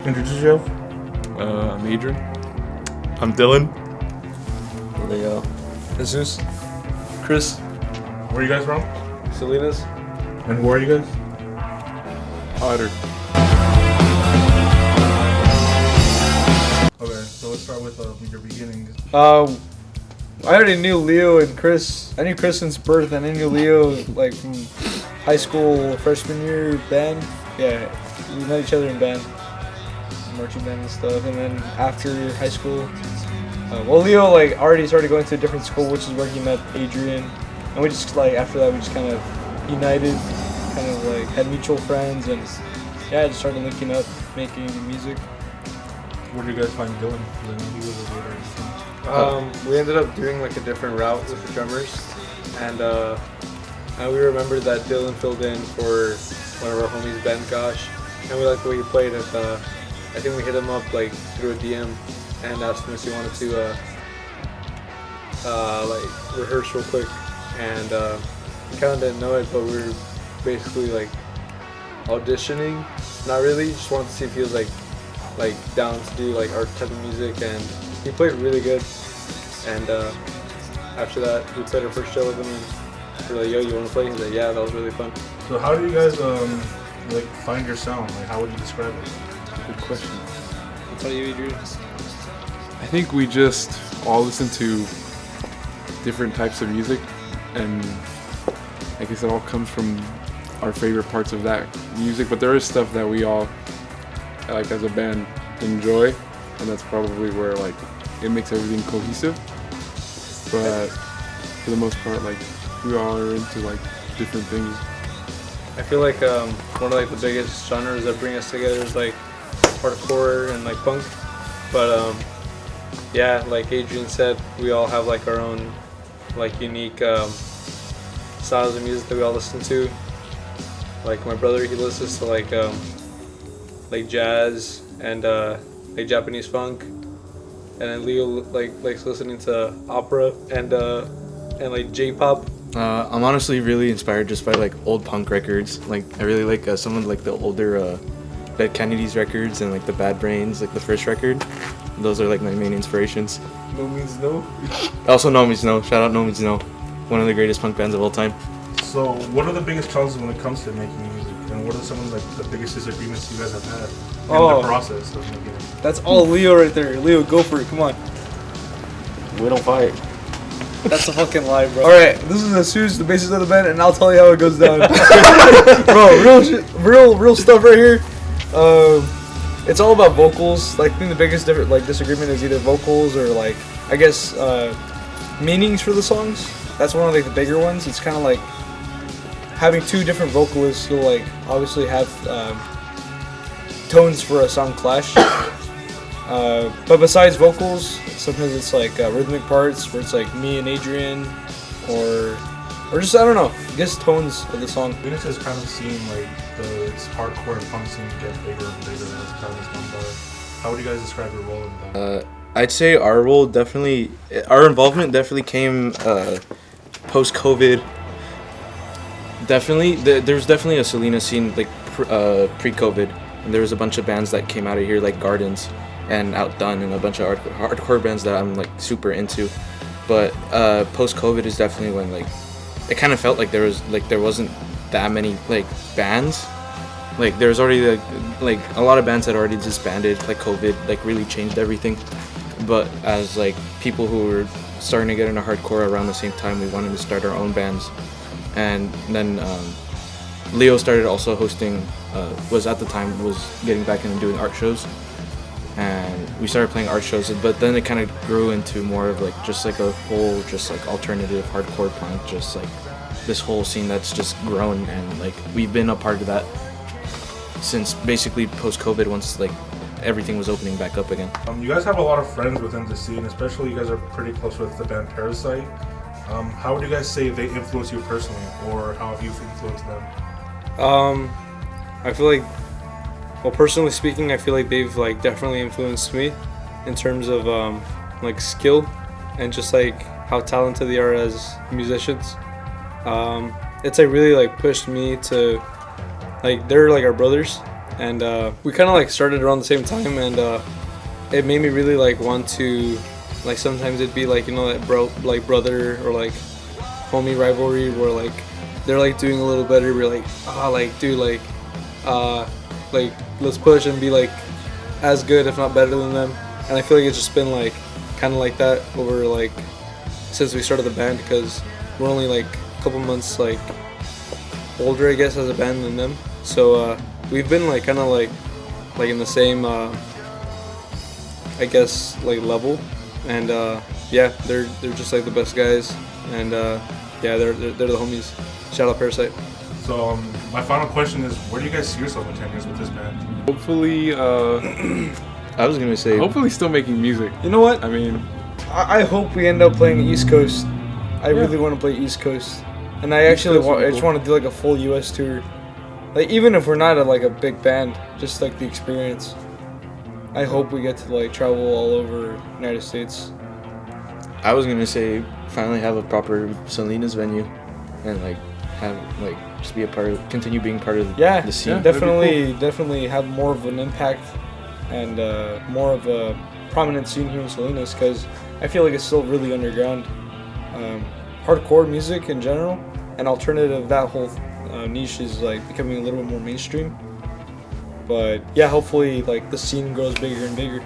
introduce yourself. I'm Adrian. I'm Dylan. Leo. Jesus. Chris. Where are you guys from? Salinas. And where are you guys? Otter. Okay, so let's start with your beginnings. I already knew Leo and Chris. I knew Chris since birth, and I knew Leo like from high school freshman year band. Yeah, we met each other in band, marching band and stuff. And then after high school, Leo like already started going to a different school, which is where he met Adrian. And we just like after that we just kind of united, kind of like had mutual friends, and yeah, just started linking up, making music. Where did you guys find Dylan? Because I know he was a leader. We ended up doing like a different route with the drummers, and we remembered that Dylan filled in for one of our homies, Ben Gosh, and we liked the way he played. And I think we hit him up like through a DM and asked him if he wanted to like rehearse real quick, and we kind of didn't know it, but we were basically like auditioning. Not really, just wanted to see if he was like down to do like our type of music, and he played really good. And after that, we played our first show with him, and we were like, "Yo, you want to play?" He's like, "Yeah, that was really fun." So how do you guys like find your sound? Like how would you describe it? Good question. I'll tell you, Adrian. I think we just all listen to different types of music, and I guess it all comes from our favorite parts of that music. But there is stuff that we all, like as a band, enjoy, and that's probably where like it makes everything cohesive. But for the most part, like we all are into like different things. I feel like one of like the biggest genres that bring us together is like hardcore and like punk. But yeah, like Adrian said, we all have like our own like unique styles of music that we all listen to. Like my brother, he listens to like jazz and like Japanese funk, and then Leo likes listening to opera and like J-pop. I'm honestly really inspired just by like old punk records. Like I really like some of like the older Dead Kennedys records and like the Bad Brains, like the first record. Those are like my main inspirations. No means no. Also, No Means No. Shout out No Means No, one of the greatest punk bands of all time. So what are the biggest challenges when it comes to making music, and what are some of like the biggest disagreements you guys have had in the process of making it? That's all Leo right there. Leo, go for it. Come on. We don't fight. That's a fucking lie, bro. All right, this is Jesus, the bassist of the band, and I'll tell you how it goes down. Bro, real shit, real stuff right here. It's all about vocals. Like, I think the biggest disagreement is either vocals or like, I guess, meanings for the songs. That's one of like the bigger ones. It's kind of like having two different vocalists. You'll like obviously have tones for a song clash. But besides vocals, sometimes it's like rhythmic parts where it's like me and Adrian, or just I don't know, just tones of the song. Salinas has kind of seen like this hardcore and punk scene get bigger and bigger as time has gone by. How would you guys describe your role in that? I'd say our involvement definitely came post-COVID. Definitely, there's definitely a Salinas scene like pre-COVID, and there was a bunch of bands that came out of here like Gardens and Outdone, and a bunch of hardcore bands that I'm like super into. But post-COVID is definitely when like it kind of felt like there wasn't that many like bands. Like there was already like a lot of bands had already disbanded. Like COVID like really changed everything. But as like people who were starting to get into hardcore around the same time, we wanted to start our own bands. And then Leo started also hosting. Was at the time getting back into doing art shows. And we started playing art shows, but then it kind of grew into more of like just like a whole just like alternative hardcore punk, just like this whole scene that's just grown, and like we've been a part of that since basically post-COVID, once like everything was opening back up again. You guys have a lot of friends within the scene, especially you guys are pretty close with the band Parasite. How would you guys say they influence you personally, or how have you influenced them? I feel like, well, personally speaking, I feel like they've like definitely influenced me in terms of like skill and just like how talented they are as musicians. It's like really like pushed me to like, they're like our brothers, and we kind of like started around the same time, and it made me really like want to, like sometimes it'd be like, you know, that brother or like homie rivalry where like they're like doing a little better, we're like, like dude, like let's push and be like as good if not better than them. And I feel like it's just been like kind of like that over like since we started the band, because we're only like a couple months like older, I guess, as a band than them. So we've been like kind of like in the same I guess like level, and yeah, they're just like the best guys, and yeah, they're the homies. Shout out Parasite. So my final question is, where do you guys see yourself in 10 years with this band? Hopefully, I was gonna say, hopefully still making music. You know what? I mean, I hope we end up playing East Coast. I really want to play East Coast, and I actually Coast would be I just cool. want to do like a full U.S. tour. Like even if we're not like a big band, just like the experience. I hope we get to like travel all over the United States. I was gonna say, finally have a proper Salinas venue, and like have like just be a part of, continue being part of the scene. Yeah. that'd be Definitely have more of an impact and more of a prominent scene here in Salinas, because I feel like it's still really underground. Hardcore music in general and alternative, that whole niche is like becoming a little bit more mainstream. But yeah, hopefully like the scene grows bigger and bigger.